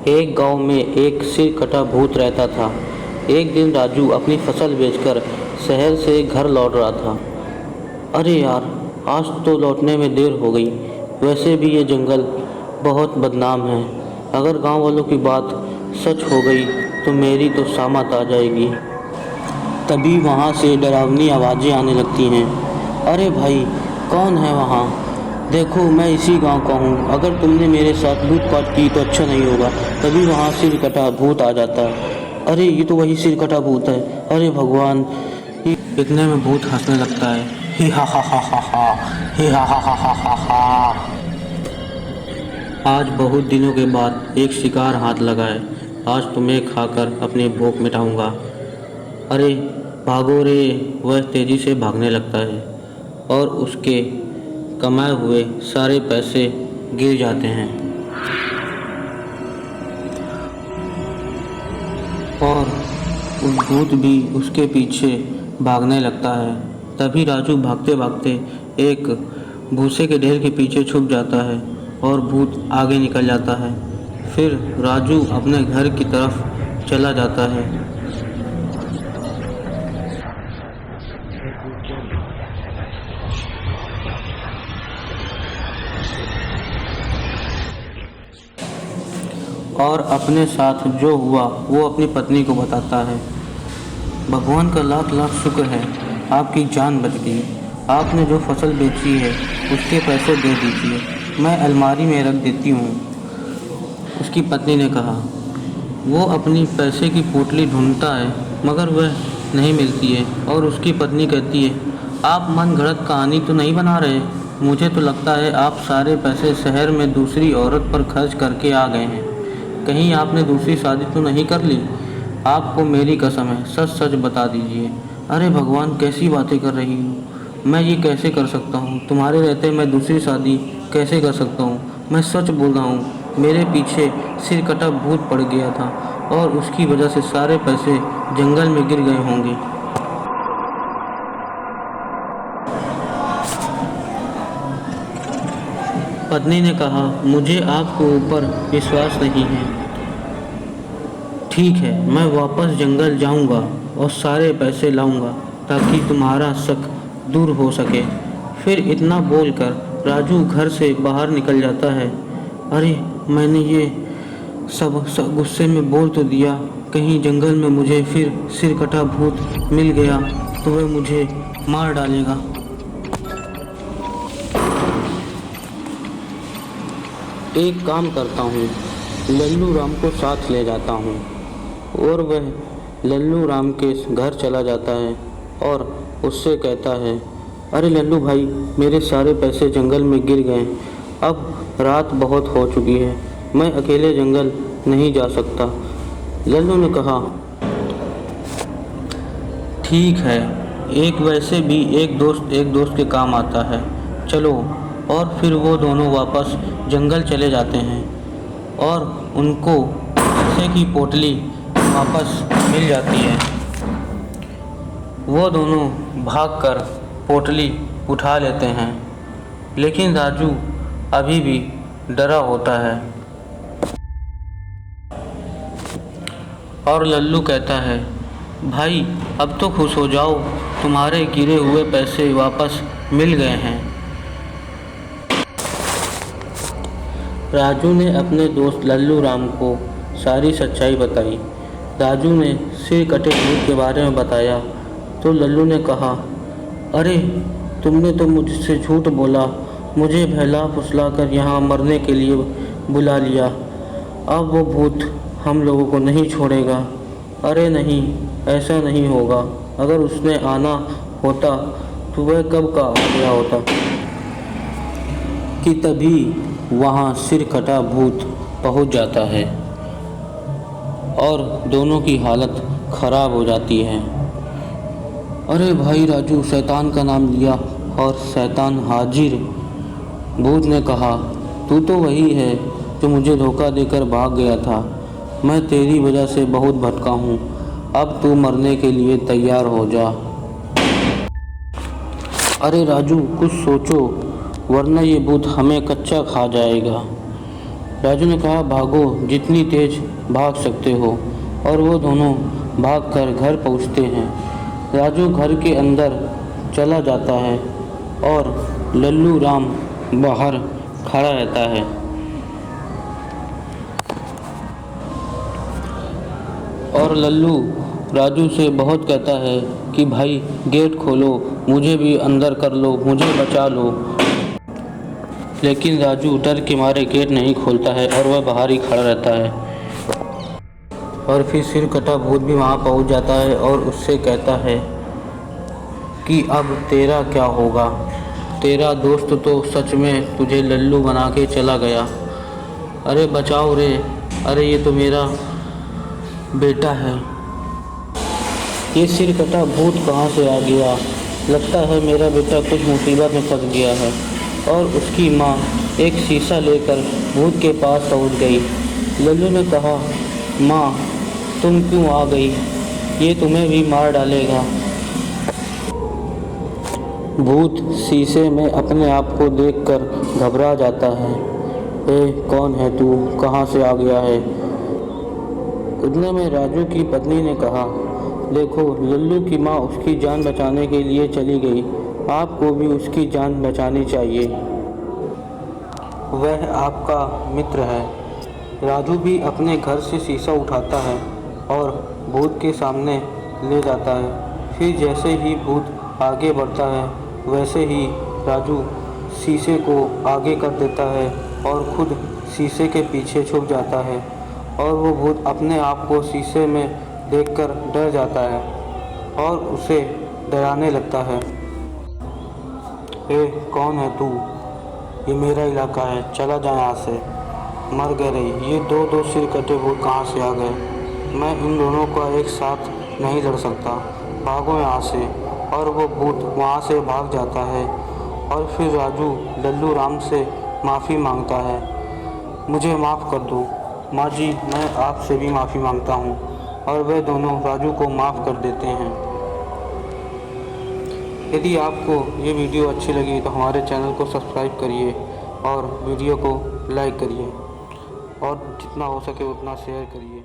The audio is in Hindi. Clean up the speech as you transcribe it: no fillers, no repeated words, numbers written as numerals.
एक गांव में एक सिर कटा भूत रहता था। एक दिन राजू अपनी फसल बेचकर शहर से घर लौट रहा था। अरे यार, आज तो लौटने में देर हो गई। वैसे भी ये जंगल बहुत बदनाम है। अगर गांव वालों की बात सच हो गई तो मेरी तो सामत आ जाएगी। तभी वहाँ से डरावनी आवाज़ें आने लगती हैं। अरे भाई, कौन है वहाँ? देखो, मैं इसी गांव का हूँ। अगर तुमने मेरे साथ लूटपाट की तो अच्छा नहीं होगा। तभी वहाँ सिर कटा भूत आ जाता है। अरे, ये तो वही सिर कटा भूत है। अरे भगवान! इतने में भूत हंसने लगता है। ही हा हा हा हा हा, ही हा हा हा हा हा हा। आज बहुत दिनों के बाद एक शिकार हाथ लगा है। आज तुम्हें खाकर अपनी भूख मिटाऊंगा। अरे भागो रे! वह तेजी से भागने लगता है और उसके कमाए हुए सारे पैसे गिर जाते हैं और उस भूत भी उसके पीछे भागने लगता है। तभी राजू भागते भागते एक भूसे के ढेर के पीछे छुप जाता है और भूत आगे निकल जाता है। फिर राजू अपने घर की तरफ चला जाता है। और अपने साथ जो हुआ वो अपनी पत्नी को बताता है। भगवान का लाख लाख शुक्र है, आपकी जान बच गई। आपने जो फसल बेची है उसके पैसे दे दीजिए, मैं अलमारी में रख देती हूँ। उसकी पत्नी ने कहा। वो अपनी पैसे की पोटली ढूंढता है मगर वह नहीं मिलती है और उसकी पत्नी कहती है, आप मन गढ़ंत कहानी तो नहीं बना रहे? मुझे तो लगता है आप सारे पैसे शहर में दूसरी औरत पर खर्च करके आ गए हैं। कहीं आपने दूसरी शादी तो नहीं कर ली? आपको मेरी कसम है, सच सच बता दीजिए। अरे भगवान, कैसी बातें कर रही हूँ? मैं ये कैसे कर सकता हूँ? तुम्हारे रहते मैं दूसरी शादी कैसे कर सकता हूँ? मैं सच बोल रहा हूँ। मेरे पीछे सिर कटा भूत पड़ गया था और उसकी वजह से सारे पैसे जंगल में गिर गए होंगे। पत्नी ने कहा, मुझे आपके ऊपर विश्वास नहीं है। ठीक है, मैं वापस जंगल जाऊंगा और सारे पैसे लाऊंगा ताकि तुम्हारा शक दूर हो सके। फिर इतना बोलकर राजू घर से बाहर निकल जाता है। अरे, मैंने ये सब गुस्से में बोल तो दिया। कहीं जंगल में मुझे फिर सिर कटा भूत मिल गया तो वह मुझे मार डालेगा। एक काम करता हूँ, लल्लू राम को साथ ले जाता हूँ। और वह लल्लू राम के घर चला जाता है और उससे कहता है, अरे लल्लू भाई, मेरे सारे पैसे जंगल में गिर गए। अब रात बहुत हो चुकी है, मैं अकेले जंगल नहीं जा सकता। लल्लू ने कहा, ठीक है, एक वैसे भी एक दोस्त के काम आता है, चलो। और फिर वो दोनों वापस जंगल चले जाते हैं और उनको पैसे की पोटली वापस मिल जाती है। वो दोनों भागकर पोटली उठा लेते हैं, लेकिन राजू अभी भी डरा होता है। और लल्लू कहता है, भाई अब तो खुश हो जाओ, तुम्हारे गिरे हुए पैसे वापस मिल गए हैं। राजू ने अपने दोस्त लल्लू राम को सारी सच्चाई बताई। राजू ने सिर कटे भूत के बारे में बताया तो लल्लू ने कहा, अरे तुमने तो मुझसे झूठ बोला, मुझे बहला फुसला कर यहाँ मरने के लिए बुला लिया। अब वो भूत हम लोगों को नहीं छोड़ेगा। अरे नहीं, ऐसा नहीं होगा। अगर उसने आना होता तो वह कब का आ गया होता। कि तभी वहाँ सिर कटा भूत पहुँच जाता है और दोनों की हालत खराब हो जाती है। अरे भाई राजू, शैतान का नाम लिया और शैतान हाजिर। भूत ने कहा, तू तो वही है जो मुझे धोखा देकर भाग गया था। मैं तेरी वजह से बहुत भटका हूँ। अब तू मरने के लिए तैयार हो जा। अरे राजू, कुछ सोचो, वरना ये भूत हमें कच्चा खा जाएगा। राजू ने कहा, भागो, जितनी तेज भाग सकते हो। और वो दोनों भागकर घर पहुंचते हैं। राजू घर के अंदर चला जाता है और लल्लू राम बाहर खड़ा रहता है। और लल्लू राजू से बहुत कहता है कि भाई गेट खोलो, मुझे भी अंदर कर लो, मुझे बचा लो। लेकिन राजू डर के मारे गेट नहीं खोलता है और वह बाहर ही खड़ा रहता है। और फिर सिरकटा भूत भी वहाँ पहुँच जाता है और उससे कहता है कि अब तेरा क्या होगा। तेरा दोस्त तो सच में तुझे लल्लू बना के चला गया। अरे बचाओ रे, अरे ये तो मेरा बेटा है। ये सिरकटा भूत कहाँ से आ गया? लगता है मेरा बेटा कुछ मुसीबत में फंस गया है। और उसकी माँ एक शीशा लेकर भूत के पास पहुँच गई। लल्लू ने कहा, माँ तुम क्यों आ गई? ये तुम्हें भी मार डालेगा। भूत शीशे में अपने आप को देखकर घबरा जाता है। कौन है तू? कहाँ से आ गया है? उतने में राजू की पत्नी ने कहा, देखो लल्लू की माँ उसकी जान बचाने के लिए चली गई, आपको भी उसकी जान बचानी चाहिए। वह आपका मित्र है। राजू भी अपने घर से शीशा उठाता है और भूत के सामने ले जाता है। फिर जैसे ही भूत आगे बढ़ता है वैसे ही राजू शीशे को आगे कर देता है और खुद शीशे के पीछे छुप जाता है। और वो भूत अपने आप को शीशे में देखकर डर जाता है और उसे डराने लगता है। कौन है तू? ये मेरा इलाका है, चला जा यहाँ से। मर गए रे, ये दो सिर कटे भूत कहाँ से आ गए? मैं इन दोनों का एक साथ नहीं लड़ सकता, भागो यहाँ से। और वो भूत वहाँ से भाग जाता है। और फिर राजू लल्लू राम से माफ़ी मांगता है, मुझे माफ़ कर दो माँ जी, मैं आपसे भी माफ़ी मांगता हूँ। और वे दोनों राजू को माफ़ कर देते हैं। यदि आपको ये वीडियो अच्छी लगी तो हमारे चैनल को सब्सक्राइब करिए और वीडियो को लाइक करिए और जितना हो सके उतना शेयर करिए।